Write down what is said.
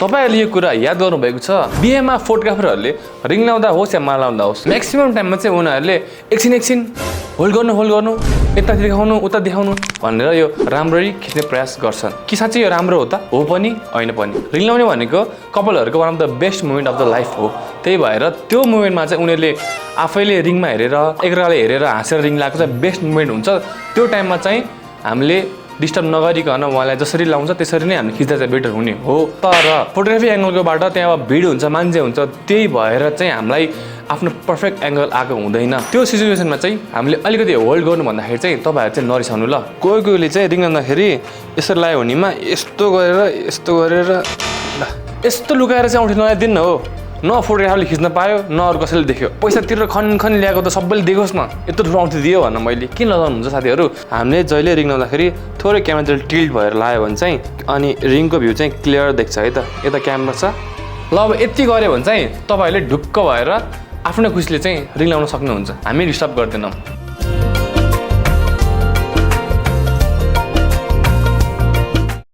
तपाईहरुले यो कुरा याद गर्नुभएको छ बिहेमा फोटोग्राफरहरूले रिङ लाउँदा होस् या माला लाउँदा होस् म्याक्सिमम टाइममा चाहिँ उनीहरूले एकछिन होल्ड गर्नु यता देखाउनु उता देखाउनु भनेर यो राम्ररी खिच्ने प्रयास गर्छन् कि साँच्चै यो राम्रो हो त हो पनि होइन पनि रिङ लाउने भनेको कपलहरूको one of the best moment of the life हो त्यही भएर त्यो मोमेन्टमा चाहिँ उनीहरूले आफैले रिङमा हेरेर एकअर्काले हेरेर हाँसेर रिङ लगाएको चाहिँ बेस्ट मोमेन्ट हुन्छ त्यो टाइममा चाहिँ हामीले डिस्टर्ब नगरिकन उहाँलाई जसरी लाउँछ त्यसरी नै हामीले खिच्दा चाहिँ बेटर हुने हो तर फोटोग्राफी एङ्गलकोबाट त्यहाँ अब भिड हुन्छ मान्छे हुन्छ त्यही भएर चाहिँ हामीलाई आफ्नो पर्फेक्ट एङ्गल आएको हुँदैन त्यो सिचुएसनमा चाहिँ हामीले अलिकति होल्ड गर्नु भन्दाखेरि चाहिँ तपाईँहरू चाहिँ नरिसाउनु ल कोहीले चाहिँ रिङ लाउँदाखेरि यसरी लगायो भनेमा यस्तो गरेर यस्तो लुकाएर चाहिँ औँठी नलाइदिनु न हो न फोटोग्राफरले खिच्न पायो न अरू कसैले देख्यो पैसा तिरेर खन ल्याएको त सबैले देखोस् न यत्रो ठुलो औँठी दियो भन्न मैले किन लगाउनुहुन्छ साथीहरू हामीले जहिले रिङ लाउँदाखेरि थोरै क्यामेरातिर टिल्ट भएर लाग्यो भने चाहिँ अनि रिङको भ्यू चाहिँ क्लियर देख्छ है त यता क्यामेरा छ ल अब यति गऱ्यो भने चाहिँ तपाईँहरूले ढुक्क भएर आफ्नो खुसीले चाहिँ रिङ लाउन सक्नुहुन्छ हामी डिस्टर्ब गर्दैनौँ